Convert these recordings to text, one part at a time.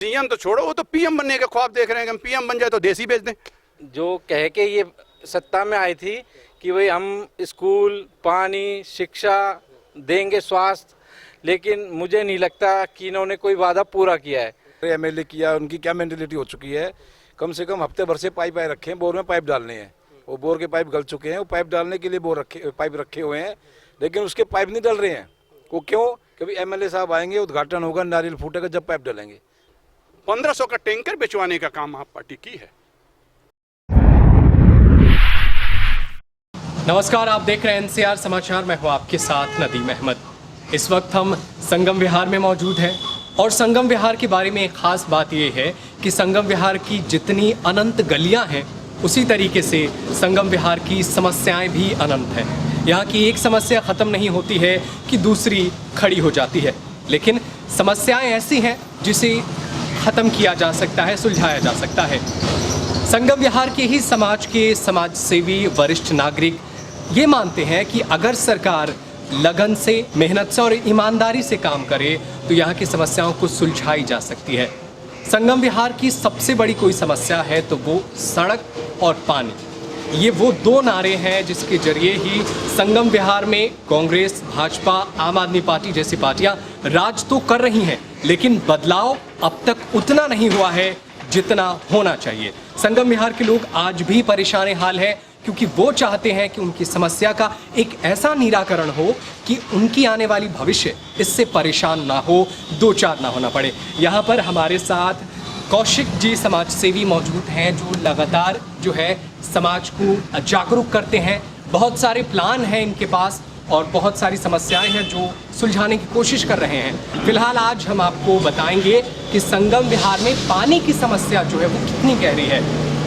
CM तो छोड़ो, वो तो पीएम बनने के ख्वाब देख रहे हैं कि हम पीएम बन जाए तो देश ही बेच दें। जो कह के ये सत्ता में आई थी कि भाई हम स्कूल, पानी, शिक्षा देंगे, स्वास्थ्य, लेकिन मुझे नहीं लगता कि इन्होंने कोई वादा पूरा किया है। एमएलए किया, उनकी क्या मेंटेलिटी हो चुकी है। कम से कम हफ्ते भर से पाइप आए रखे हैं, बोर में पाइप डालने हैं, वो बोर के पाइप गल चुके हैं, वो पाइप डालने के लिए पाइप रखे हुए हैं, लेकिन उसके पाइप नहीं डल रहे हैं। वो क्यों? क्योंकि एमएलए साहब आएंगे, उद्घाटन होगा, नारियल फूटेगा जब पाइप डालेंगे। 1500 का टैंकर बिचवाने का काम आप पार्टी की है। नमस्कार, आप देख रहे हैं एनसीआर समाचार। मैं हूं आपके साथ नदीम अहमद। इस वक्त हम संगम विहार में मौजूद हैं और संगम विहार के बारे में एक खास बात यह है कि संगम विहार की जितनी अनंत गलियां हैं, उसी तरीके से संगम विहार की समस्याएं भी अनंत हैं। यहाँ की एक समस्या ख़त्म नहीं होती है कि दूसरी खड़ी हो जाती है, लेकिन समस्याएं ऐसी हैं जिसे ख़त्म किया जा सकता है, सुलझाया जा सकता है। संगम विहार के ही समाज के समाज सेवी वरिष्ठ नागरिक ये मानते हैं कि अगर सरकार लगन से, मेहनत से और ईमानदारी से काम करे तो यहाँ की समस्याओं को सुलझाई जा सकती है। संगम विहार की सबसे बड़ी कोई समस्या है तो वो सड़क और पानी। ये वो दो नारे हैं जिसके जरिए ही संगम विहार में कांग्रेस, भाजपा, आम आदमी पार्टी जैसी पार्टियां राज तो कर रही हैं, लेकिन बदलाव अब तक उतना नहीं हुआ है जितना होना चाहिए। संगम विहार के लोग आज भी परेशान हाल हैं क्योंकि वो चाहते हैं कि उनकी समस्या का एक ऐसा निराकरण हो कि उनकी आने वाली भविष्य इससे परेशान ना हो, दो चार ना होना पड़े। यहाँ पर हमारे साथ कौशिक जी समाज सेवी मौजूद हैं जो लगातार जो है समाज को जागरूक करते हैं। बहुत सारे प्लान हैं इनके पास और बहुत सारी समस्याएं हैं जो सुलझाने की कोशिश कर रहे हैं। फिलहाल आज हम आपको बताएंगे कि संगम विहार में पानी की समस्या जो है वो कितनी गहरी है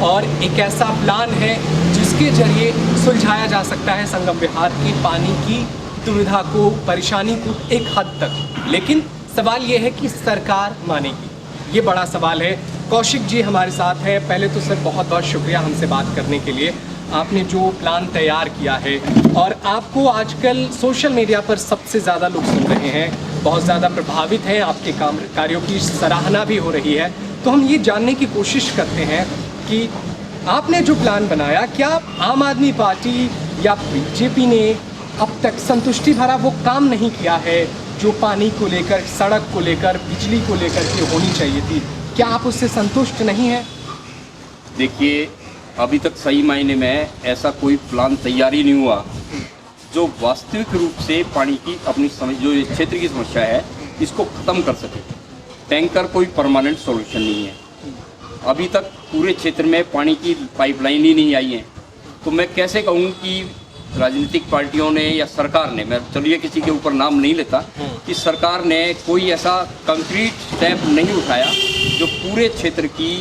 और एक ऐसा प्लान है जिसके जरिए सुलझाया जा सकता है संगम विहार की पानी की दुविधा को, परेशानी को एक हद तक। लेकिन सवाल ये है कि सरकार मानेगी, ये बड़ा सवाल है। कौशिक जी हमारे साथ हैं। पहले तो सर बहुत बहुत शुक्रिया हमसे बात करने के लिए। आपने जो प्लान तैयार किया है और आपको आजकल सोशल मीडिया पर सबसे ज़्यादा लोग सुन रहे हैं, बहुत ज़्यादा प्रभावित हैं, आपके कार्यों की सराहना भी हो रही है। तो हम ये जानने की कोशिश करते हैं कि आपने जो प्लान बनाया, क्या आम आदमी पार्टी या बीजेपी ने अब तक संतुष्टि भरा वो काम नहीं किया है जो पानी को लेकर, सड़क को लेकर, बिजली को लेकर के होनी चाहिए थी? क्या आप उससे संतुष्ट नहीं हैं? देखिए, अभी तक सही मायने में ऐसा कोई प्लान तैयार ही नहीं हुआ जो वास्तविक रूप से पानी की अपनी जो क्षेत्र की समस्या है इसको ख़त्म कर सके। टैंकर कोई परमानेंट सॉल्यूशन नहीं है। अभी तक पूरे क्षेत्र में पानी की पाइपलाइन ही नहीं आई है। तो मैं कैसे कहूँ कि राजनीतिक पार्टियों ने या सरकार ने, मैं चलिए किसी के ऊपर नाम नहीं लेता, कि सरकार ने कोई ऐसा कंक्रीट स्टेप नहीं उठाया जो पूरे क्षेत्र की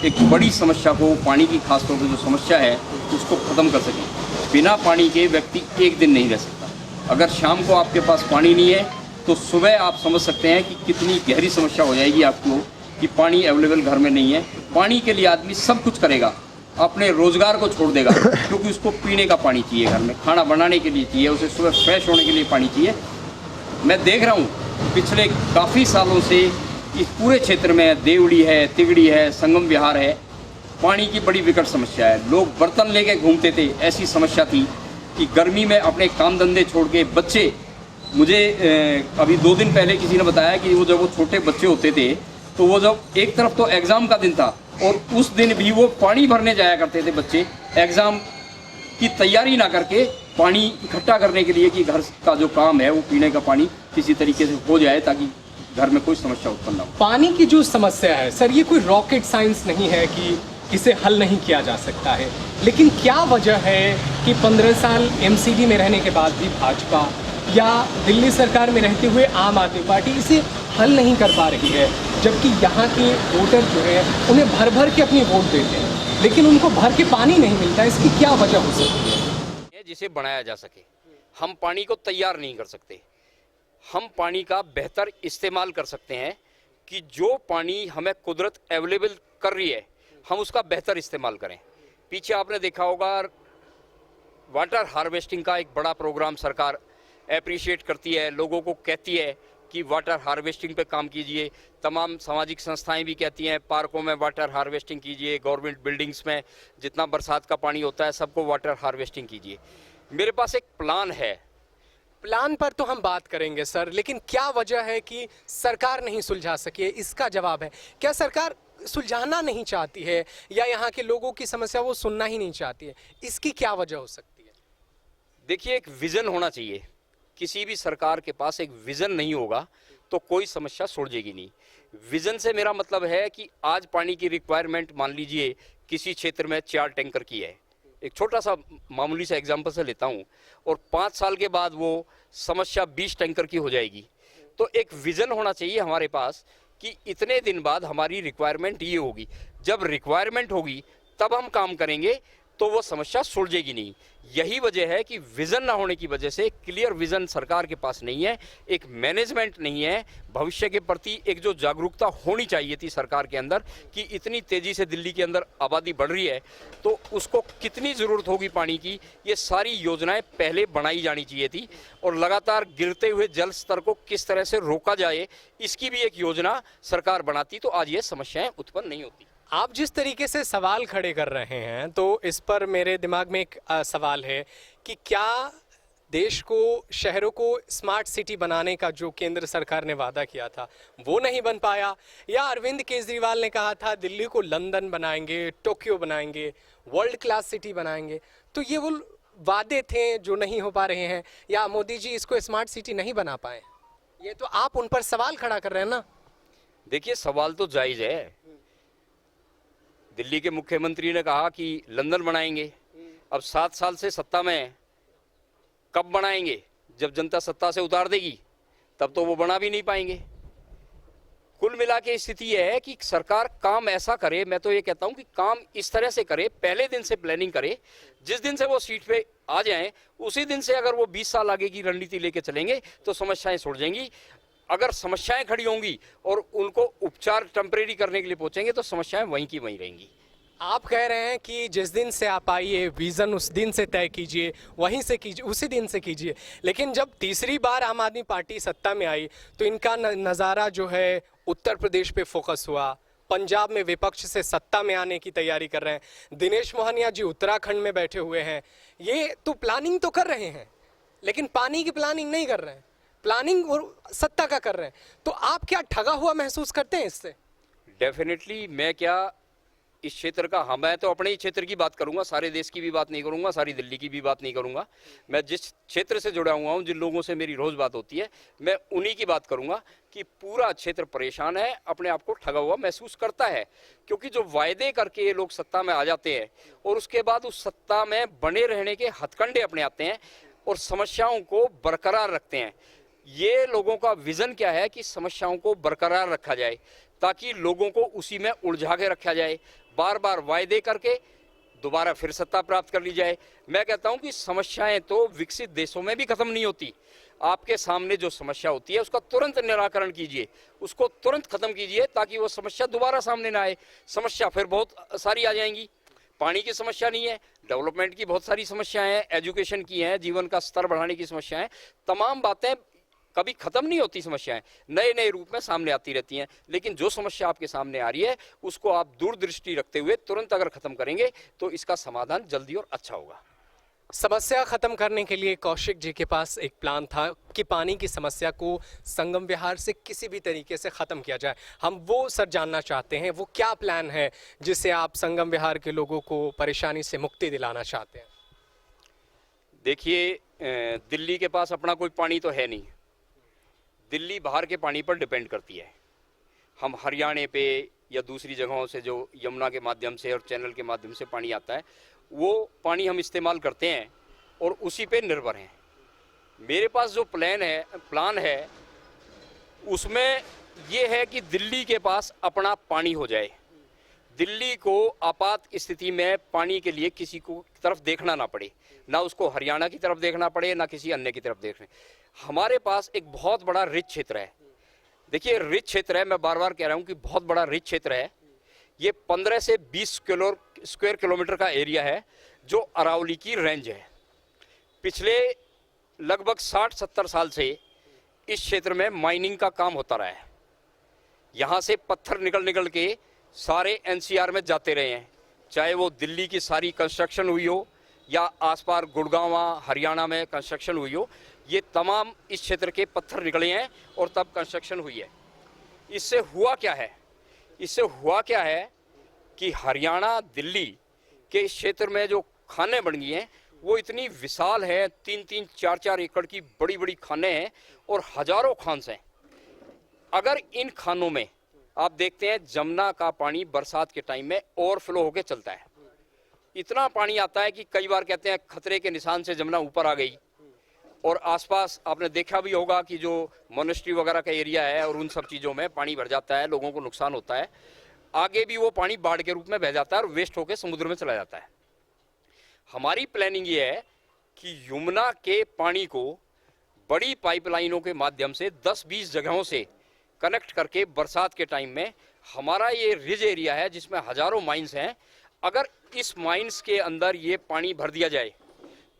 एक बड़ी समस्या को, पानी की खासतौर पर जो समस्या है उसको ख़त्म कर सके। बिना पानी के व्यक्ति एक दिन नहीं रह सकता। अगर शाम को आपके पास पानी नहीं है तो सुबह आप समझ सकते हैं कि कितनी गहरी समस्या हो जाएगी आपको कि पानी अवेलेबल घर में नहीं है। पानी के लिए आदमी सब कुछ करेगा, अपने रोज़गार को छोड़ देगा, क्योंकि उसको पीने का पानी चाहिए, घर में खाना बनाने के लिए चाहिए, उसे सुबह फ्रेश होने के लिए पानी चाहिए। मैं देख रहा हूँ पिछले काफ़ी सालों से इस पूरे क्षेत्र में देवड़ी है, तिगड़ी है, संगम विहार है, पानी की बड़ी विकट समस्या है। लोग बर्तन लेके घूमते थे, ऐसी समस्या थी कि गर्मी में अपने काम धंधे छोड़ के बच्चे, मुझे अभी 2 दिन पहले किसी ने बताया कि वो जब वो छोटे बच्चे होते थे तो वो जब एक तरफ तो एग्ज़ाम का दिन था और उस दिन भी वो पानी भरने जाया करते थे बच्चे, एग्ज़ाम की तैयारी ना करके पानी इकट्ठा करने के लिए कि घर का जो काम है वो पीने का पानी किसी तरीके से हो जाए ताकि घर में कोई समस्या उत्पन्न ना हो। पानी की जो समस्या है सर, ये कोई रॉकेट साइंस नहीं है कि इसे हल नहीं किया जा सकता है, लेकिन क्या वजह है कि 15 साल एमसीडी में रहने के बाद भी भाजपा या दिल्ली सरकार में रहते हुए आम आदमी पार्टी इसे हल नहीं कर पा रही है, जबकि यहाँ के वोटर जो है उन्हें भर भर के अपनी वोट देते हैं, लेकिन उनको भर के पानी नहीं मिलता। इसकी क्या वजह हो सकती है? जिसे बनाया जा सके। हम पानी को तैयार नहीं कर सकते, हम पानी का बेहतर इस्तेमाल कर सकते हैं कि जो पानी हमें कुदरत अवेलेबल कर रही है हम उसका बेहतर इस्तेमाल करें। पीछे आपने देखा होगा वाटर हार्वेस्टिंग का एक बड़ा प्रोग्राम सरकार एप्रिशिएट करती है, लोगों को कहती है, कि वाटर हार्वेस्टिंग पे काम कीजिए। तमाम सामाजिक संस्थाएं भी कहती हैं पार्कों में वाटर हार्वेस्टिंग कीजिए, गवर्नमेंट बिल्डिंग्स में जितना बरसात का पानी होता है सबको वाटर हार्वेस्टिंग कीजिए। मेरे पास एक प्लान है। प्लान पर तो हम बात करेंगे सर, लेकिन क्या वजह है कि सरकार नहीं सुलझा सकी है, इसका जवाब है। क्या सरकार सुलझाना नहीं चाहती है या यहाँ के लोगों की समस्या वो सुनना ही नहीं चाहती है? इसकी क्या वजह हो सकती है? देखिए, एक विजन होना चाहिए। किसी भी सरकार के पास एक विजन नहीं होगा तो कोई समस्या सुलझेगी नहीं। विजन से मेरा मतलब है कि आज पानी की रिक्वायरमेंट मान लीजिए किसी क्षेत्र में 4 टैंकर की है, एक छोटा सा मामूली सा एग्जांपल से लेता हूं, और 5 साल के बाद वो समस्या 20 टैंकर की हो जाएगी। तो एक विजन होना चाहिए हमारे पास कि इतने दिन बाद हमारी रिक्वायरमेंट ये होगी। जब रिक्वायरमेंट होगी तब हम काम करेंगे तो वो समस्या सुलझेगी नहीं। यही वजह है कि विजन ना होने की वजह से, क्लियर विजन सरकार के पास नहीं है, एक मैनेजमेंट नहीं है, भविष्य के प्रति एक जो जागरूकता होनी चाहिए थी सरकार के अंदर कि इतनी तेजी से दिल्ली के अंदर आबादी बढ़ रही है तो उसको कितनी ज़रूरत होगी पानी की, ये सारी योजनाएं पहले बनाई जानी चाहिए थी। और लगातार गिरते हुए जल स्तर को किस तरह से रोका जाए इसकी भी एक योजना सरकार बनाती तो आज ये समस्याएं उत्पन्न नहीं होती। आप जिस तरीके से सवाल खड़े कर रहे हैं तो इस पर मेरे दिमाग में एक सवाल है कि क्या देश को, शहरों को स्मार्ट सिटी बनाने का जो केंद्र सरकार ने वादा किया था वो नहीं बन पाया, या अरविंद केजरीवाल ने कहा था दिल्ली को लंदन बनाएंगे, टोक्यो बनाएंगे, वर्ल्ड क्लास सिटी बनाएंगे, तो ये वो वादे थे जो नहीं हो पा रहे हैं, या मोदी जी इसको स्मार्ट सिटी नहीं बना पाए? ये तो आप उन पर सवाल खड़ा कर रहे हैं ना। देखिए, सवाल तो जायज़ है। दिल्ली के मुख्यमंत्री ने कहा कि लंदन बनाएंगे। अब 7 साल से सत्ता में, कब बनाएंगे? जब जनता सत्ता से उतार देगी तब तो वो बना भी नहीं पाएंगे। कुल मिला के स्थिति यह है कि सरकार काम ऐसा करे, मैं तो ये कहता हूं कि काम इस तरह से करे, पहले दिन से प्लानिंग करे, जिस दिन से वो सीट पे आ जाएं उसी दिन से अगर वो 20 साल आगे की रणनीति लेके चलेंगे तो समस्याएं सुलझेंगी। अगर समस्याएं खड़ी होंगी और उनको उपचार टेम्परेरी करने के लिए पहुंचेंगे तो समस्याएं वहीं की वहीं रहेंगी। आप कह रहे हैं कि जिस दिन से आप आइए विजन उस दिन से तय कीजिए, वहीं से कीजिए, उसी दिन से कीजिए। लेकिन जब तीसरी बार आम आदमी पार्टी सत्ता में आई तो इनका नज़ारा जो है उत्तर प्रदेश पे फोकस हुआ, पंजाब में विपक्ष से सत्ता में आने की तैयारी कर रहे हैं, दिनेश मोहनिया जी उत्तराखंड में बैठे हुए हैं। ये तो प्लानिंग तो कर रहे हैं लेकिन पानी की प्लानिंग नहीं कर रहे हैं, प्लानिंग और सत्ता का कर रहे हैं। तो आप क्या ठगा हुआ महसूस करते हैं इससे? डेफिनेटली मैं क्या इस क्षेत्र का, हाँ मैं तो अपने ही क्षेत्र की बात करूंगा, सारे देश की भी बात नहीं करूंगा, सारी दिल्ली की भी बात नहीं करूंगा। मैं जिस क्षेत्र से जुड़ा हुआ हूँ, जिन लोगों से मेरी रोज़ बात होती है, मैं उन्हीं की बात करूंगा कि पूरा क्षेत्र परेशान है, अपने आप को ठगा हुआ महसूस करता है। क्योंकि जो वायदे करके ये लोग सत्ता में आ जाते हैं और उसके बाद उस सत्ता में बने रहने के हथकंडे अपने आते हैं और समस्याओं को बरकरार रखते हैं। ये लोगों का विजन क्या है कि समस्याओं को बरकरार रखा जाए ताकि लोगों को उसी में उलझा के रखा जाए, बार बार वायदे करके दोबारा फिर सत्ता प्राप्त कर ली जाए। मैं कहता हूं कि समस्याएं तो विकसित देशों में भी खत्म नहीं होती। आपके सामने जो समस्या होती है उसका तुरंत निराकरण कीजिए, उसको तुरंत खत्म कीजिए ताकि वो समस्या दोबारा सामने ना आए। समस्या फिर बहुत सारी आ जाएंगी। पानी की समस्या नहीं है, डेवलपमेंट की बहुत सारी समस्याएं हैं, एजुकेशन की हैं, जीवन का स्तर बढ़ाने की समस्याएं, तमाम बातें कभी खत्म नहीं होती। समस्याएं नए नए रूप में सामने आती रहती हैं, लेकिन जो समस्या आपके सामने आ रही है उसको आप दूरदृष्टि रखते हुए तुरंत अगर खत्म करेंगे तो इसका समाधान जल्दी और अच्छा होगा। समस्या खत्म करने के लिए कौशिक जी के पास एक प्लान था कि पानी की समस्या को संगम विहार से किसी भी तरीके से ख़त्म किया जाए। हम वो सर जानना चाहते हैं, वो क्या प्लान है जिससे आप संगम विहार के लोगों को परेशानी से मुक्ति दिलाना चाहते हैं? देखिए, दिल्ली के पास अपना कोई पानी तो है नहीं, दिल्ली बाहर के पानी पर डिपेंड करती है। हम हरियाणा पे या दूसरी जगहों से जो यमुना के माध्यम से और चैनल के माध्यम से पानी आता है वो पानी हम इस्तेमाल करते हैं और उसी पे निर्भर हैं। मेरे पास जो प्लान है उसमें ये है कि दिल्ली के पास अपना पानी हो जाए, दिल्ली को आपात स्थिति में पानी के लिए किसी को तरफ देखना ना पड़े, ना उसको हरियाणा की तरफ देखना पड़े ना किसी अन्य की तरफ देखने। हमारे पास एक बहुत बड़ा रिच क्षेत्र है। देखिए, रिच क्षेत्र है, मैं बार बार कह रहा हूँ कि बहुत बड़ा रिच क्षेत्र है। ये 15 से 20 स्क्वायर किलोमीटर का एरिया है जो अरावली की रेंज है। पिछले लगभग 60-70 साल से इस क्षेत्र में माइनिंग का काम होता रहा है। यहाँ से पत्थर निकल के सारे एनसीआर में जाते रहे हैं, चाहे वो दिल्ली की सारी कंस्ट्रक्शन हुई हो या आसपास गुड़गांव हरियाणा में कंस्ट्रक्शन हुई हो, ये तमाम इस क्षेत्र के पत्थर निकले हैं और तब कंस्ट्रक्शन हुई है। इससे हुआ क्या है कि हरियाणा दिल्ली के इस क्षेत्र में जो खानें बन गई हैं वो इतनी विशाल है, 3-3, 4-4 एकड़ की बड़ी बड़ी खानें हैं और हजारों खान्स हैं। अगर इन खानों में आप देखते हैं जमुना का पानी बरसात के टाइम में ओवरफ्लो होकर चलता है, इतना पानी आता है कि कई बार कहते हैं खतरे के निशान से जमुना ऊपर आ गई। और आसपास आपने देखा भी होगा कि जो मोनेस्ट्री वगैरह का एरिया है और उन सब चीज़ों में पानी भर जाता है, लोगों को नुकसान होता है। आगे भी वो पानी बाढ़ के रूप में बह जाता है और वेस्ट होकर समुद्र में चला जाता है। हमारी प्लानिंग ये है कि यमुना के पानी को बड़ी पाइपलाइनों के माध्यम से 10-20 जगहों से कनेक्ट करके बरसात के टाइम में हमारा ये रिज एरिया है जिसमें हजारों माइंस हैं, अगर इस माइंस के अंदर ये पानी भर दिया जाए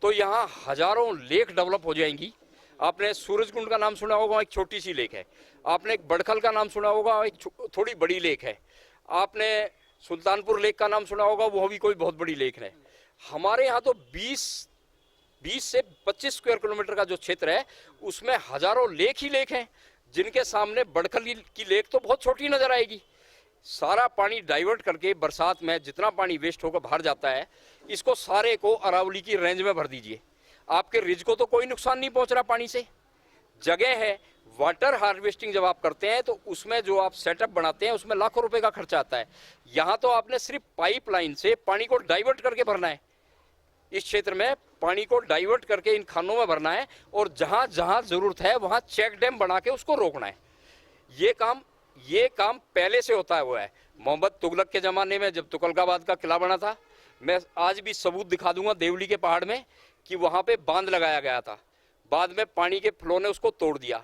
तो यहाँ हजारों लेक डेवलप हो जाएंगी। आपने सूरजकुंड का नाम सुना होगा, एक छोटी सी लेक है। आपने एक बड़खल का नाम सुना होगा, एक थोड़ी बड़ी लेक है। आपने सुल्तानपुर लेक का नाम सुना होगा, वो भी कोई बहुत बड़ी लेक है। हमारे यहाँ तो 20 से 25 स्क्वायर किलोमीटर का जो क्षेत्र है उसमें हजारों लेक ही लेक हैं, जिनके सामने बड़खल की लेक तो बहुत छोटी नजर आएगी। सारा पानी डाइवर्ट करके बरसात में जितना पानी वेस्ट होकर बाहर जाता है, इसको सारे को अरावली की रेंज में भर दीजिए। आपके रिज को तो कोई नुकसान नहीं पहुंच रहा पानी से। जगह है, वाटर हार्वेस्टिंग जब आप करते हैं तो उसमें जो आप सेटअप बनाते हैं उसमें लाखों रुपए का खर्चा आता है। यहाँ तो आपने सिर्फ पाइपलाइन से पानी को डाइवर्ट करके भरना है। इस क्षेत्र में पानी को डाइवर्ट करके इन खानों में भरना है और जहाँ जहाँ जरूरत है वहाँ चेक डैम बना के उसको रोकना है। ये काम पहले से होता हुआ है। मोहम्मद तुगलक के ज़माने में जब तुगलकाबाद का किला बना था, मैं आज भी सबूत दिखा दूंगा देवली के पहाड़ में कि वहाँ पे बांध लगाया गया था। बाद में पानी के फ्लो ने उसको तोड़ दिया।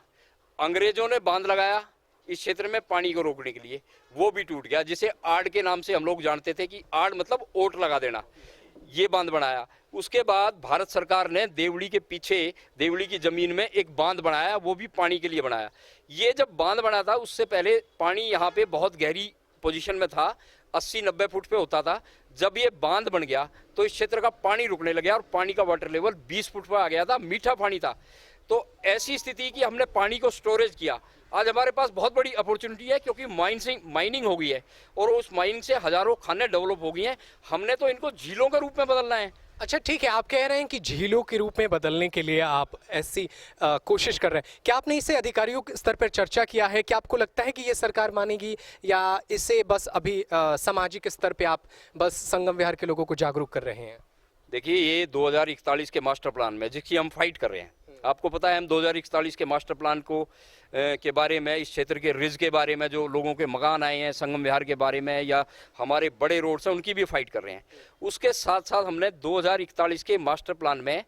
अंग्रेजों ने बांध लगाया इस क्षेत्र में पानी को रोकने के लिए, वो भी टूट गया, जिसे आड़ के नाम से हम लोग जानते थे कि आड़ मतलब ओट लगा देना। ये बांध बनाया। उसके बाद भारत सरकार ने देवली के पीछे देवली की जमीन में एक बांध बनाया, वो भी पानी के लिए बनाया। ये जब बांध बना था उससे पहले पानी यहाँ पे बहुत गहरी पोजीशन में था, 80-90 फुट पे होता था। जब ये बांध बन गया तो इस क्षेत्र का पानी रुकने लगा और पानी का वाटर लेवल 20 फुट पर आ गया था। मीठा पानी था। तो ऐसी स्थिति कि हमने पानी को स्टोरेज किया। आज हमारे पास बहुत बड़ी अपॉर्चुनिटी है क्योंकि माइनिंग हो गई है और उस माइनिंग से हजारों खानें डेवलप हो गई हैं। हमने तो इनको झीलों के रूप में बदलना है। अच्छा ठीक है, आप कह रहे हैं कि झीलों के रूप में बदलने के लिए आप ऐसी कोशिश कर रहे हैं। क्या आपने इसे अधिकारियों के स्तर पर चर्चा किया है? क्या आपको लगता है कि ये सरकार मानेगी या इसे बस अभी सामाजिक स्तर पे आप बस संगम विहार के लोगों को जागरूक कर रहे हैं? देखिए, ये 2041 के मास्टर प्लान में जिसकी हम फाइट कर रहे हैं, आपको पता है हम 2041 के मास्टर प्लान को के बारे में, इस क्षेत्र के रिज के बारे में, जो लोगों के मकान आए हैं संगम विहार के बारे में या हमारे बड़े रोड्स हैं उनकी भी फाइट कर रहे हैं। उसके साथ साथ हमने 2041 के मास्टर प्लान में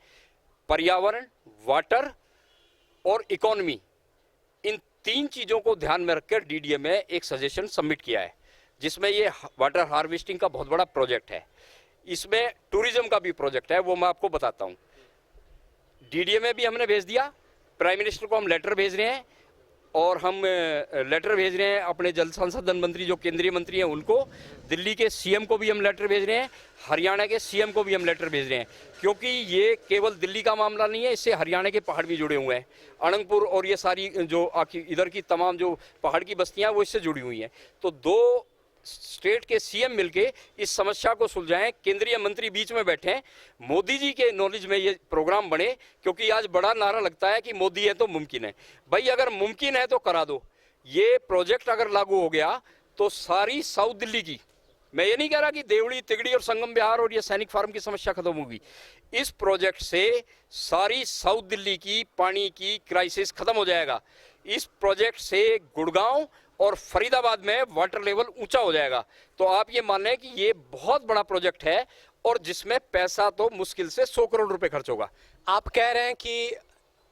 पर्यावरण, वाटर और इकोनॉमी, इन 3 चीज़ों को ध्यान में रखकर डीडीए में एक सजेशन सबमिट किया है, जिसमें ये वाटर हार्वेस्टिंग का बहुत बड़ा प्रोजेक्ट है। इसमें टूरिज्म का भी प्रोजेक्ट है, वो मैं आपको बताता हूँ। डीडीए में भी हमने भेज दिया, प्राइम मिनिस्टर को हम लेटर भेज रहे हैं और हम लेटर भेज रहे हैं अपने जल संसाधन मंत्री जो केंद्रीय मंत्री हैं उनको, दिल्ली के सीएम को भी हम लेटर भेज रहे हैं, हरियाणा के सीएम को भी हम लेटर भेज रहे हैं। क्योंकि ये केवल दिल्ली का मामला नहीं है, इससे हरियाणा के पहाड़ भी जुड़े हुए हैं। अनंतपुर और ये सारी जो इधर की तमाम जो पहाड़ की बस्तियाँ वो इससे जुड़ी हुई हैं। तो 2 स्टेट के सीएम मिलके इस समस्या को सुलझाएं, केंद्रीय मंत्री बीच में बैठे, मोदी जी के नॉलेज में ये प्रोग्राम बने। क्योंकि आज बड़ा नारा लगता है कि मोदी है तो मुमकिन है। भाई अगर मुमकिन है तो करा दो। ये प्रोजेक्ट अगर लागू हो गया तो सारी साउथ दिल्ली की, मैं ये नहीं कह रहा कि देवली, तिगड़ी और संगम विहार और ये सैनिक फार्म की समस्या खत्म होगी। इस प्रोजेक्ट से सारी साउथ दिल्ली की पानी की क्राइसिस खत्म हो जाएगा। इस प्रोजेक्ट से गुड़गांव और फरीदाबाद में वाटर लेवल ऊंचा हो जाएगा। तो आप ये मान लें कि ये बहुत बड़ा प्रोजेक्ट है और जिसमें पैसा तो मुश्किल से 100 करोड़ रुपए खर्च होगा। आप कह रहे हैं कि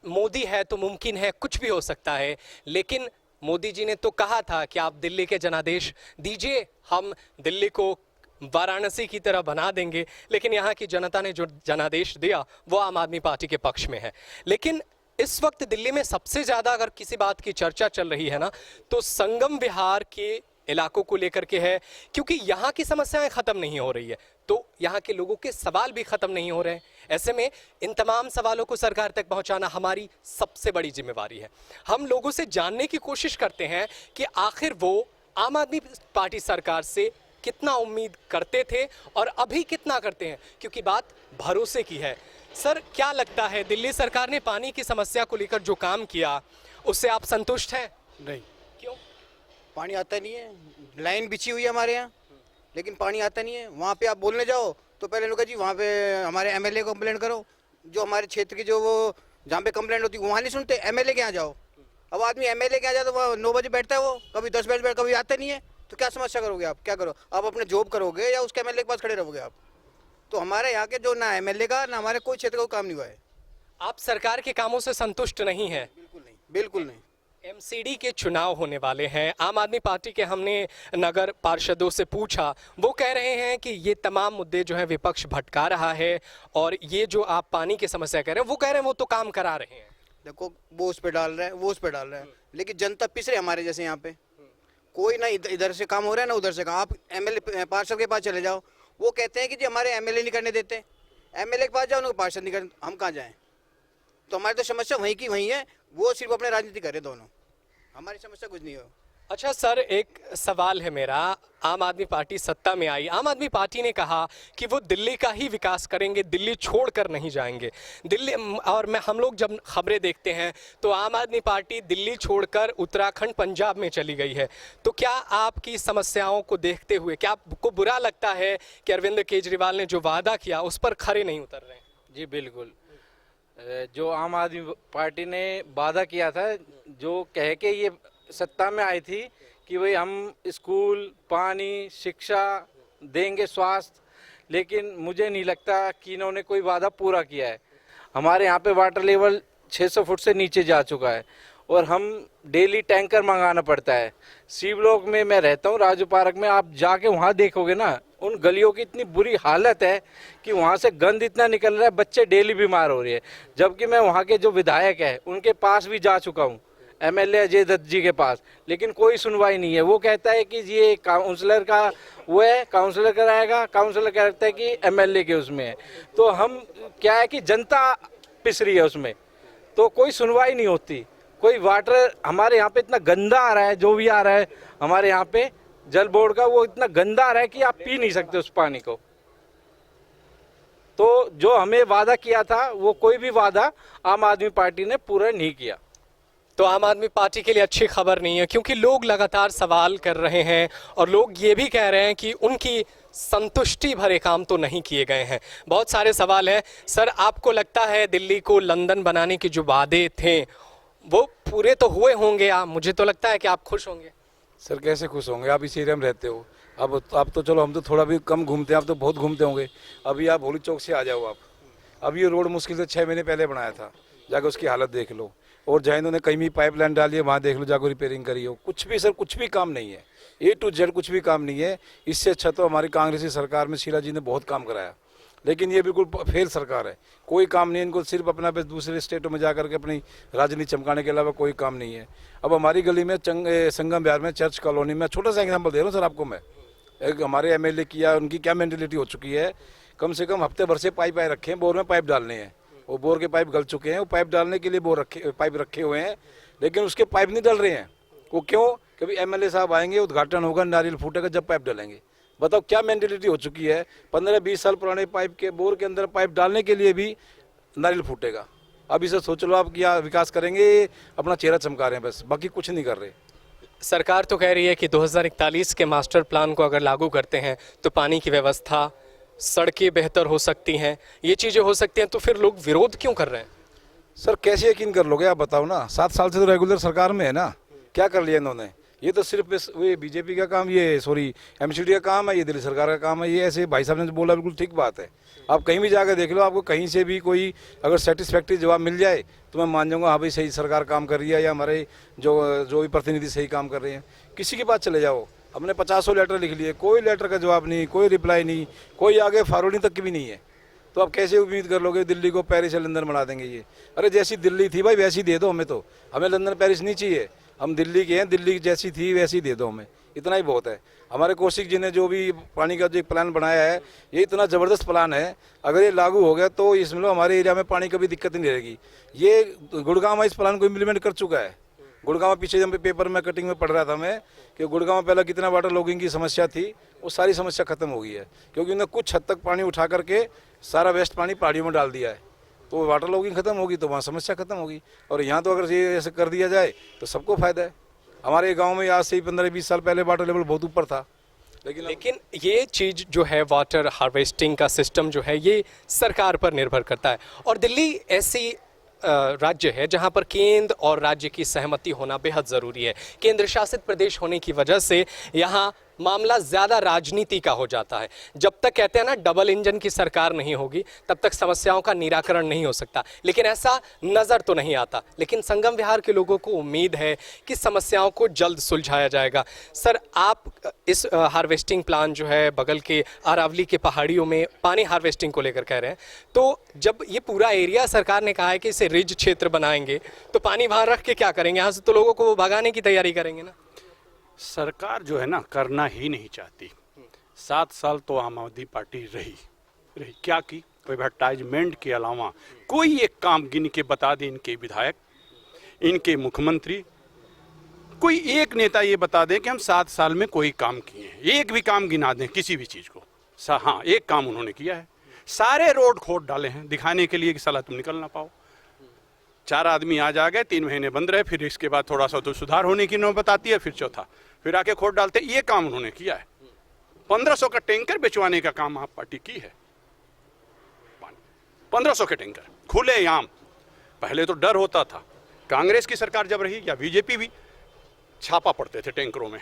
मोदी है तो मुमकिन है, कुछ भी हो सकता है, लेकिन मोदी जी ने तो कहा था कि आप दिल्ली के जनादेश दीजिए, हम दिल्ली को वाराणसी की तरह बना देंगे। लेकिन यहाँ की जनता ने जो जनादेश दिया वो आम आदमी पार्टी के पक्ष में है। लेकिन इस वक्त दिल्ली में सबसे ज़्यादा अगर किसी बात की चर्चा चल रही है ना, तो संगम विहार के इलाकों को लेकर के है, क्योंकि यहाँ की समस्याएं ख़त्म नहीं हो रही है, तो यहाँ के लोगों के सवाल भी ख़त्म नहीं हो रहे हैं। ऐसे में इन तमाम सवालों को सरकार तक पहुँचाना हमारी सबसे बड़ी जिम्मेवारी है। हम लोगों से जानने की कोशिश करते हैं कि आखिर वो आम आदमी पार्टी सरकार से कितना उम्मीद करते थे और अभी कितना करते हैं, क्योंकि बात भरोसे की है। सर, क्या लगता है दिल्ली सरकार ने पानी की समस्या को लेकर जो काम किया उससे आप संतुष्ट हैं? नहीं, क्यों? पानी आता नहीं है। लाइन बिछी हुई है हमारे यहाँ, लेकिन पानी आता नहीं है। वहाँ पे आप बोलने जाओ तो पहले लोग जी वहाँ पे हमारे एमएलए को कंप्लेंट करो। जो हमारे क्षेत्र की जो वो जहाँ पे कंप्लेंट होती है वहाँ नहीं सुनते, एमएलए के यहाँ जाओ। अब आदमी एमएलए के यहाँ जाए तो वहाँ 9 बजे बैठता है, वो कभी 10 बजे बैठ, कभी आता नहीं है। तो क्या समस्या करोगे आप? क्या करो आप? अपने जॉब करोगे या उसके एमएलए के पास खड़े रहोगे आप? तो हमारे यहाँ के जो ना एमएलए का ना हमारे कोई क्षेत्र का काम नहीं हुआ है। आप सरकार के कामों से संतुष्ट नहीं हैं? बिल्कुल नहीं, बिल्कुल नहीं। एमसीडी के चुनाव होने वाले हैं। आम आदमी पार्टी के हमने नगर पार्षदों से पूछा, वो कह रहे हैं कि ये तमाम मुद्दे जो है विपक्ष भटका रहा है, और ये जो आप पानी की समस्या कह रहे हैं वो कह रहे हैं वो तो काम करा रहे हैं। देखो, वो उस पे डाल रहा है, वो उस पे डाल रहा है, लेकिन जनता पिस रही है हमारे जैसे। यहाँ पे कोई ना इधर से काम हो रहा है ना उधर से काम। आप एमएलए पार्षद के पास चले जाओ, वो कहते हैं कि जी हमारे एमएलए नहीं करने देते। एमएलए के पास जाओ, उनको पार्षद नहीं करने, हम कहाँ जाएं? तो हमारी तो समस्या वहीं की वहीं है। वो सिर्फ अपने राजनीति करे दोनों, हमारी समस्या कुछ नहीं हो। अच्छा सर, एक सवाल है मेरा। आम आदमी पार्टी सत्ता में आई, आम आदमी पार्टी ने कहा कि वो दिल्ली का ही विकास करेंगे, दिल्ली छोड़कर नहीं जाएंगे। दिल्ली और हम लोग जब खबरें देखते हैं तो आम आदमी पार्टी दिल्ली छोड़कर उत्तराखंड, पंजाब में चली गई है। तो क्या आपकी समस्याओं को देखते हुए क्या आपको बुरा लगता है कि अरविंद केजरीवाल ने जो वादा किया उस पर खरे नहीं उतर रहे? जी बिल्कुल। जो आम आदमी पार्टी ने वादा किया था, जो कह के ये सत्ता में आई थी कि भाई हम स्कूल, पानी, शिक्षा देंगे, स्वास्थ्य, लेकिन मुझे नहीं लगता कि इन्होंने कोई वादा पूरा किया है। हमारे यहाँ पे वाटर लेवल 600 फुट से नीचे जा चुका है और हम डेली टैंकर मंगाना पड़ता है। सी ब्लॉक में मैं रहता हूँ, राजू पार्क में, आप जाके वहाँ देखोगे ना, उन गलियों की इतनी बुरी हालत है कि वहाँ से गंद इतना निकल रहा है, बच्चे डेली बीमार हो रहे हैं। जबकि मैं वहाँ के जो विधायक है उनके पास भी जा चुका हूँ, एमएलए अजय दत्त जी के पास, लेकिन कोई सुनवाई नहीं है। वो कहता है कि ये काउंसलर का वो है, काउंसलर कराएगा, काउंसलर कहता है कि एमएलए के उसमें है। तो हम क्या है कि जनता पिस रही है उसमें, तो कोई सुनवाई नहीं होती। कोई वाटर हमारे यहाँ पे इतना गंदा आ रहा है, जो भी आ रहा है हमारे यहाँ पे जल बोर्ड का, वो इतना गंदा आ रहा है कि आप पी नहीं सकते उस पानी को। तो जो हमें वादा किया था वो कोई भी वादा आम आदमी पार्टी ने पूरा नहीं किया। तो आम आदमी पार्टी के लिए अच्छी खबर नहीं है, क्योंकि लोग लगातार सवाल कर रहे हैं और लोग ये भी कह रहे हैं कि उनकी संतुष्टि भरे काम तो नहीं किए गए हैं। बहुत सारे सवाल हैं। सर, आपको लगता है दिल्ली को लंदन बनाने के जो वादे थे वो पूरे तो हुए होंगे? मुझे तो लगता है कि आप खुश होंगे। सर कैसे खुश होंगे? आप इस एरिया में रहते हो। अब तो चलो, हम तो थोड़ा भी कम घूमते हैं, आप तो बहुत घूमते होंगे। अभी आप होली चौक से आ जाओ आप। अब ये रोड मुश्किल से 6 महीने पहले बनाया था, जाकर उसकी हालत देख लो। और जहाँ इन्होंने कहीं भी पाइपलाइन डाली है वहाँ देख लो, जाकर रिपेयरिंग करी हो। कुछ भी सर, कुछ भी काम नहीं है। A to Z कुछ भी काम नहीं है। इससे अच्छा तो हमारी कांग्रेसी सरकार में शीला जी ने बहुत काम कराया, लेकिन ये बिल्कुल फेल सरकार है। कोई काम नहीं है इनको, सिर्फ अपना बस दूसरे स्टेटों में जाकर के अपनी राजनीति चमकाने के अलावा कोई काम नहीं है। अब हमारी गली में संगम विहार में चर्च कॉलोनी में, छोटा सा एग्जाम्पल दे रहा हूँ सर आपको मैं। एक हमारे एमएलए किया, उनकी क्या मेंटेलिटी हो चुकी है, कम से कम हफ्ते भर से पाइप आए रखे हैं, बोर में पाइप डालने हैं। वो बोर के पाइप गल चुके हैं, वो पाइप डालने के लिए पाइप रखे हुए हैं, लेकिन उसके पाइप नहीं डल रहे हैं। वो क्यों? कभी एमएलए साहब आएंगे, उद्घाटन होगा, नारियल फूटेगा, जब पाइप डालेंगे। बताओ क्या मेंटेलिटी हो चुकी है। 15-20 साल पुराने पाइप के, बोर के अंदर पाइप डालने के लिए भी नारियल फूटेगा। अब इसे सोच लो आप, क्या विकास करेंगे? अपना चेहरा चमका रहे हैं बस, बाकी कुछ नहीं कर रहे। सरकार तो कह रही है कि 2041 के मास्टर प्लान को अगर लागू करते हैं तो पानी की व्यवस्था, सड़कें बेहतर हो सकती हैं, ये चीज़ें हो सकती हैं। तो फिर लोग विरोध क्यों कर रहे हैं? सर कैसे यकीन कर लोगे आप? बताओ ना। 7 साल से तो रेगुलर सरकार में है ना, क्या कर लिया इन्होंने? ये तो सिर्फ ये बीजेपी का काम, ये एमसीडी का काम है, ये दिल्ली सरकार का काम है। ये ऐसे भाई साहब ने जो बोला बिल्कुल ठीक बात है। आप कहीं भी जाकर देख लो, आपको कहीं से भी कोई अगर सेटिस्फैक्ट्री जवाब मिल जाए तो मैं मान जाऊँगा हाँ भाई सही सरकार काम कर रही है, या हमारे जो भी प्रतिनिधि सही काम कर रहे हैं। किसी के पास चले जाओ, हमने 50 लेटर लिख लिए, कोई लेटर का जवाब नहीं, कोई रिप्लाई नहीं, कोई आगे फॉरवर्डिंग तक की भी नहीं है। तो आप कैसे उम्मीद कर लोगे दिल्ली को पेरिस या लंदन बना देंगे ये? अरे जैसी दिल्ली थी भाई वैसी दे दो हमें, तो हमें लंदन पेरिस नहीं चाहिए, हम दिल्ली के हैं, दिल्ली जैसी थी वैसी दे दो हमें, इतना ही बहुत है। हमारे कौशिक जी ने जो भी पानी का जो एक प्लान बनाया है, ये इतना ज़बरदस्त प्लान है, अगर ये लागू हो गया तो इसमें हमारे एरिया में पानी कभी दिक्कत नहीं रहेगी। ये गुड़गांव इस प्लान को इम्प्लीमेंट कर चुका है। गुड़गांव पीछे जब पेपर में कटिंग में पढ़ रहा था मैं कि गुड़गांव में पहले कितना वाटर लॉगिंग की समस्या थी, वो सारी समस्या खत्म हो गई है, क्योंकि उन्होंने कुछ हद तक पानी उठा करके सारा वेस्ट पानी पहाड़ियों में डाल दिया है। तो वाटर लॉगिंग खत्म होगी तो वहाँ समस्या खत्म होगी। और यहाँ तो अगर ये ऐसे कर दिया जाए तो सबको फायदा है। हमारे गांव में आज से 15-20 साल पहले वाटर लेवल बहुत ऊपर था, लेकिन ये चीज़ जो है वाटर हार्वेस्टिंग का सिस्टम जो है ये सरकार पर निर्भर करता है, और दिल्ली ऐसी राज्य है जहां पर केंद्र और राज्य की सहमति होना बेहद ज़रूरी है। केंद्र शासित प्रदेश होने की वजह से यहाँ मामला ज़्यादा राजनीति का हो जाता है। जब तक कहते हैं ना डबल इंजन की सरकार नहीं होगी तब तक समस्याओं का निराकरण नहीं हो सकता, लेकिन ऐसा नज़र तो नहीं आता। लेकिन संगम विहार के लोगों को उम्मीद है कि समस्याओं को जल्द सुलझाया जाएगा। सर, आप इस हार्वेस्टिंग प्लान जो है बगल के अरावली के पहाड़ियों में पानी हार्वेस्टिंग को लेकर कह रहे हैं, तो जब ये पूरा एरिया सरकार ने कहा है कि इसे रिज क्षेत्र बनाएंगे तो पानी बाहर रख के क्या करेंगे? यहाँ से तो लोगों को वो भगाने की तैयारी करेंगे ना। सरकार जो है ना करना ही नहीं चाहती। 7 साल तो आम आदमी पार्टी रही क्या की? एडवर्टाइजमेंट के अलावा कोई एक काम गिन के बता दे, इनके विधायक, इनके मुख्यमंत्री, कोई एक नेता ये बता दें कि हम 7 साल में कोई काम किए हैं। एक भी काम गिना दें किसी भी चीज़ को। हाँ, एक काम उन्होंने किया है, सारे रोड खोद डाले हैं दिखाने के लिए कि साला तुम निकल ना पाओ। 4 आदमी आ जा गए, 3 महीने बंद रहे, फिर इसके बाद थोड़ा सा तो सुधार होने की नौबत आती है, फिर चौथा फिर आके खोद डालते। ये काम उन्होंने किया है। 1500 का टैंकर बेचवाने का काम आप पार्टी की है। 1500 के टैंकर खुले आम। पहले तो डर होता था, कांग्रेस की सरकार जब रही या बीजेपी भी, छापा पड़ते थे टैंकरों में,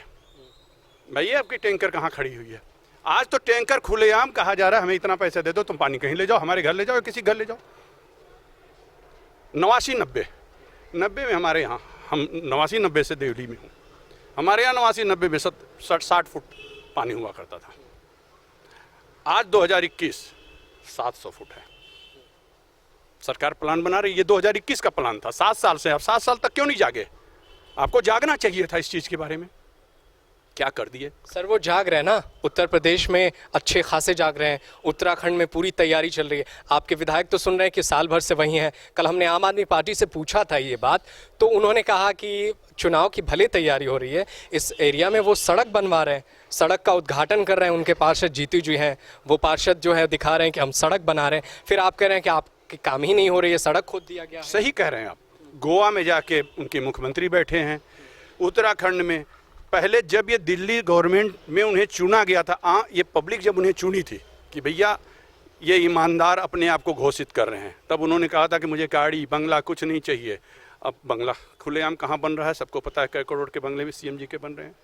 भैया आपकी टैंकर कहाँ खड़ी हुई है। आज तो टैंकर खुलेआम कहा जा रहा है, हमें इतना पैसा दे दो, तुम पानी कहीं ले जाओ, हमारे घर ले जाओ, किसी घर ले जाओ। 89-90 में हमारे यहाँ, हम 89-90 से देवली में हूँ, हमारे यहाँ 89-90 में 60 फुट पानी हुआ करता था। आज 2021 700 फुट है। सरकार प्लान बना रही है, ये 2021 का प्लान था, 7 साल से। अब 7 साल तक क्यों नहीं जागे? आपको जागना चाहिए था इस चीज़ के बारे में। क्या कर दिए? सर, वो जाग रहे हैं ना, उत्तर प्रदेश में अच्छे खासे जाग रहे हैं, उत्तराखंड में पूरी तैयारी चल रही है। आपके विधायक तो सुन रहे हैं कि साल भर से वहीं हैं। कल हमने आम आदमी पार्टी से पूछा था ये बात, तो उन्होंने कहा कि चुनाव की भले तैयारी हो रही है, इस एरिया में वो सड़क बनवा रहे हैं, सड़क का उद्घाटन कर रहे हैं। उनके पार्षद जीतू जी हैं, वो पार्षद जो है दिखा रहे हैं कि हम सड़क बना रहे हैं। फिर आप कह रहे हैं कि आपकी काम ही नहीं हो रही है, सड़क खोद दिया गया है। सही कह रहे हैं आप। गोवा में जाके उनके मुख्यमंत्री बैठे हैं, उत्तराखंड में पहले जब ये दिल्ली गवर्नमेंट में उन्हें चुना गया था, ये पब्लिक जब उन्हें चुनी थी कि भैया ये ईमानदार अपने आप को घोषित कर रहे हैं, तब उन्होंने कहा था कि मुझे गाड़ी बंगला कुछ नहीं चाहिए। अब बंगला खुलेआम कहाँ बन रहा है, सबको पता है। कई करोड़ के बंगले भी सीएम जी के बन रहे हैं,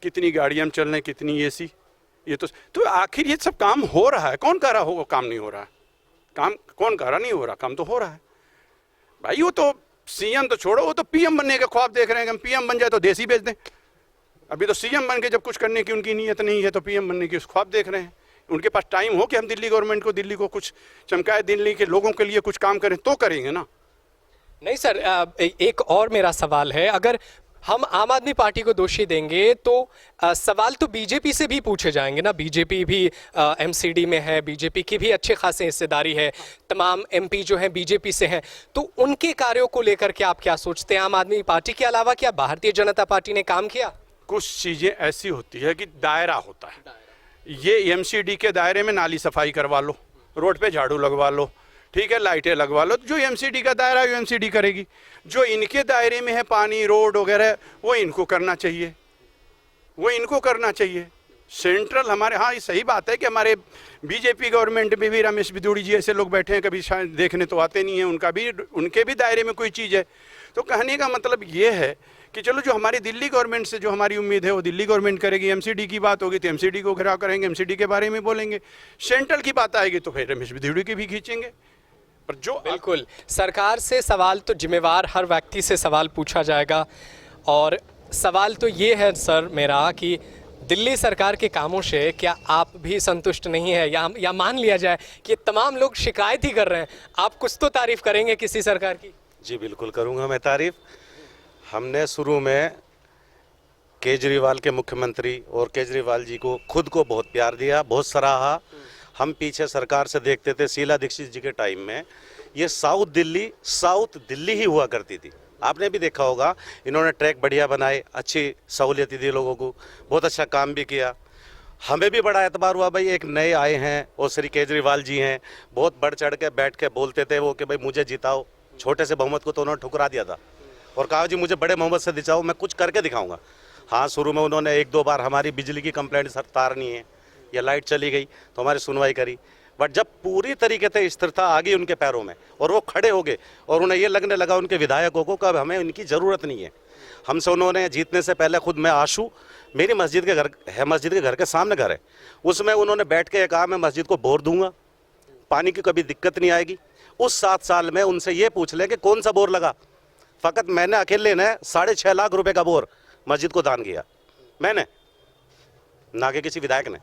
कितनी गाड़ियाँ चल रही हैं, कितनी एसी। ये तो आखिर ये सब काम हो रहा है। कौन कह रहा हो काम नहीं हो रहा है? काम कौन कह रहा नहीं हो रहा? काम तो हो रहा है भाई। वो तो सीएम तो छोड़ो, वो तो पीएम बनने के ख्वाब देख रहे हैं कि हम पीएम बन जाए तो देश ही बेच दें। अभी तो सीएम बन के जब कुछ करने की उनकी नीयत नहीं है, तो पीएम बनने की ख्वाब देख रहे हैं। उनके पास टाइम हो कि हम दिल्ली गवर्नमेंट को, दिल्ली को कुछ चमकाए, दिल्ली के लोगों के लिए कुछ काम करें तो करेंगे ना। नहीं सर, एक और मेरा सवाल है, अगर हम आम आदमी पार्टी को दोषी देंगे तो सवाल तो बीजेपी से भी पूछे जाएंगे ना। बीजेपी भी एमसीडी में है, बीजेपी की भी अच्छे खासे हिस्सेदारी है, तमाम एमपी जो हैं बीजेपी से हैं, तो उनके कार्यों को लेकर के आप क्या सोचते हैं? आम आदमी पार्टी के अलावा क्या भारतीय जनता पार्टी ने काम किया? कुछ चीज़ें ऐसी होती है कि दायरा होता है। ये एमसीडी के दायरे में नाली सफाई करवा लो, रोड पे झाड़ू लगवा लो, ठीक है, लाइटें लगवा लो, तो जो एमसीडी का दायरा है वो एमसीडी करेगी। जो इनके दायरे में है, पानी रोड वगैरह, वो इनको करना चाहिए, वो इनको करना चाहिए। सेंट्रल हमारे, हाँ ये सही बात है कि हमारे बीजेपी गवर्नमेंट में भी रमेश बिदूड़ी जी ऐसे लोग बैठे हैं, कभी शायद देखने तो आते नहीं हैं, उनके भी दायरे में कोई चीज़ है। तो कहने का मतलब ये है कि चलो जो हमारी दिल्ली गवर्नमेंट से जो हमारी उम्मीद है वो दिल्ली गवर्नमेंट करेगी। एमसीडी की बात होगी तो एमसीडी को घिराव करेंगे, एमसीडी के बारे में बोलेंगे। सेंट्रल की बात आएगी तो फिर रमेश बिदूड़ी की भी खींचेंगे। पर जो बिल्कुल सरकार से सवाल तो जिम्मेवार हर व्यक्ति से सवाल पूछा जाएगा, और सवाल तो ये है सर मेरा कि दिल्ली सरकार के कामों से क्या आप भी संतुष्ट नहीं है, या मान लिया जाए कि तमाम लोग शिकायत ही कर रहे हैं, आप कुछ तो तारीफ करेंगे किसी सरकार की? जी बिल्कुल करूंगा मैं तारीफ। हमने शुरू में केजरीवाल के मुख्यमंत्री और केजरीवाल जी को खुद को बहुत प्यार दिया, बहुत सराहा। हम पीछे सरकार से देखते थे, शीला दीक्षित जी के टाइम में ये साउथ दिल्ली ही हुआ करती थी। आपने भी देखा होगा, इन्होंने ट्रैक बढ़िया बनाए, अच्छी सहूलियत दी लोगों को, बहुत अच्छा काम भी किया। हमें भी बड़ा एतबार हुआ, भाई एक नए आए हैं और श्री केजरीवाल जी हैं, बहुत बढ़ चढ़ के बैठ के बोलते थे वो कि भाई मुझे जिताओ। छोटे से बहुमत को तो उन्होंने ठुकरा दिया था और कहा जी मुझे बड़े बहुमत से जिताओ, मैं कुछ करके दिखाऊंगा। हाँ, शुरू में उन्होंने 1-2 बार हमारी बिजली की कंप्लेंट सर तार नहीं है या लाइट चली गई तो हमारी सुनवाई करी, बट जब पूरी तरीके से स्थिरता आ गई उनके पैरों में और वो खड़े हो गए और उन्हें ये लगने लगा उनके विधायकों को कि अब हमें इनकी ज़रूरत नहीं है। हमसे उन्होंने जीतने से पहले खुद मैं आशू, मेरी मस्जिद के घर है, मस्जिद के घर के सामने घर है, उसमें उन्होंने बैठ के कहा मैं मस्जिद को बोर दूंगा, पानी की कभी दिक्कत नहीं आएगी। उस 7 साल में उनसे ये पूछ लें कि कौन सा बोर लगा। फ़कत मैंने अकेले ने 6.5 लाख रुपए का बोर मस्जिद को दान किया, मैंने, ना कि किसी विधायक ने।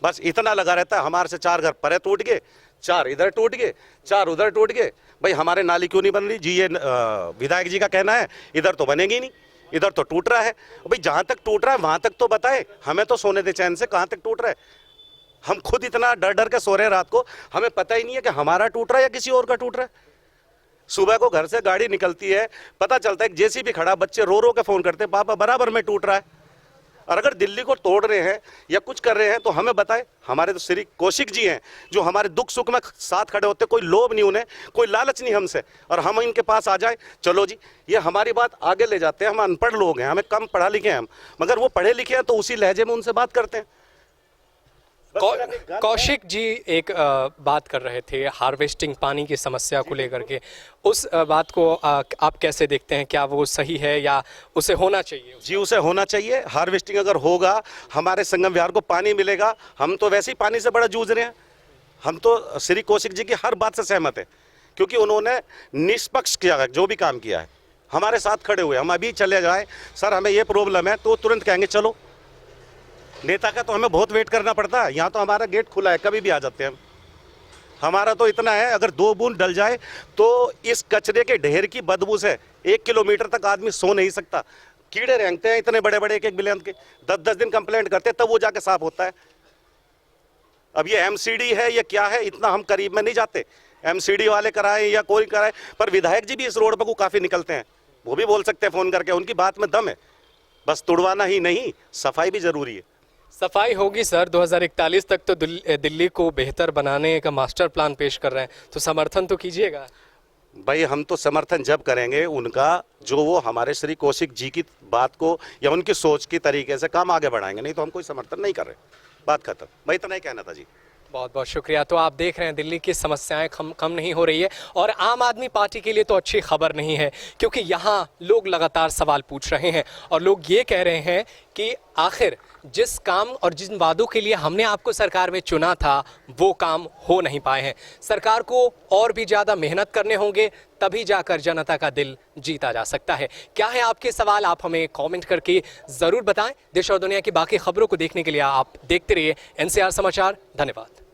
बस इतना लगा रहता है, हमारे से 4 घर परे टूट गए, 4 इधर टूट गए, 4 उधर टूट गए, भाई हमारे नाली क्यों नहीं बन रही जी? ये विधायक जी का कहना है इधर तो बनेगी नहीं, इधर तो टूट रहा है। भाई जहाँ तक टूट रहा है वहाँ तक तो बताए, हमें तो सोने दे चैन से, कहाँ तक टूट रहा है। हम खुद इतना डर डर के सो रहे हैं रात को, हमें पता ही नहीं है कि हमारा टूट रहा है या किसी और का टूट रहा है। सुबह को घर से गाड़ी निकलती है, पता चलता है जेसीबी खड़ा, बच्चे रो रो के फ़ोन करते हैं पापा बराबर में टूट रहा है। और अगर दिल्ली को तोड़ रहे हैं या कुछ कर रहे हैं तो हमें बताएं। हमारे तो श्री कौशिक जी हैं जो हमारे दुख सुख में साथ खड़े होते, कोई लोभ नहीं उन्हें, कोई लालच नहीं हमसे, और हम इनके पास आ जाए चलो जी, ये हमारी बात आगे ले जाते हैं। हम अनपढ़ लोग हैं, हमें कम पढ़ा लिखे हैं हम, मगर वो पढ़े लिखे हैं तो उसी लहजे में उनसे बात करते हैं। कौशिक जी एक बात कर रहे थे हार्वेस्टिंग, पानी की समस्या को लेकर के, उस बात को आप कैसे देखते हैं? क्या वो सही है या उसे होना चाहिए? जी उसे होना चाहिए। हार्वेस्टिंग अगर होगा, हमारे संगम विहार को पानी मिलेगा। हम तो वैसे ही पानी से बड़ा जूझ रहे हैं। हम तो श्री कौशिक जी की हर बात से सहमत है, क्योंकि उन्होंने निष्पक्ष किया, जो भी काम किया है हमारे साथ खड़े हुए। हम अभी चले जाए सर हमें ये प्रॉब्लम है तो तुरंत कहेंगे चलो। नेता का तो हमें बहुत वेट करना पड़ता है, यहाँ तो हमारा गेट खुला है, कभी भी आ जाते हैं हम। हमारा तो इतना है, अगर 2 बूंद डल जाए तो इस कचरे के ढेर की बदबू से 1 किलोमीटर तक आदमी सो नहीं सकता। कीड़े रेंगते हैं इतने बड़े बड़े, एक बिलियन के, 10-10 दिन कंप्लेंट करते हैं तब वो जाके साफ होता है। अब ये एमसीडी है या क्या है, इतना हम करीब में नहीं जाते। एमसीडी वाले कराए या कोई कराए, पर विधायक जी भी इस रोड पर को काफ़ी निकलते हैं, वो भी बोल सकते हैं फ़ोन करके, उनकी बात में दम है। बस तुड़वाना ही नहीं, सफाई भी ज़रूरी है। सफाई होगी सर, 2041 तक तो दिल्ली को बेहतर बनाने का मास्टर प्लान पेश कर रहे हैं, तो समर्थन तो कीजिएगा। भाई हम तो समर्थन जब करेंगे उनका, जो वो हमारे श्री कौशिक जी की बात को या उनकी सोच की तरीके से काम आगे बढ़ाएंगे, नहीं तो हम कोई समर्थन नहीं कर रहे। बात खत्म। भाई इतना ही कहना था जी। बहुत बहुत शुक्रिया। तो आप देख रहे हैं दिल्ली की समस्याएं कम नहीं हो रही है, और आम आदमी पार्टी के लिए तो अच्छी खबर नहीं है, क्योंकि यहाँ लोग लगातार सवाल पूछ रहे हैं और लोग ये कह रहे हैं कि आखिर जिस काम और जिन वादों के लिए हमने आपको सरकार में चुना था वो काम हो नहीं पाए हैं। सरकार को और भी ज़्यादा मेहनत करने होंगे, तभी जाकर जनता का दिल जीता जा सकता है। क्या है आपके सवाल, आप हमें कमेंट करके ज़रूर बताएं। देश और दुनिया की बाकी खबरों को देखने के लिए आप देखते रहिए NCR समाचार। धन्यवाद।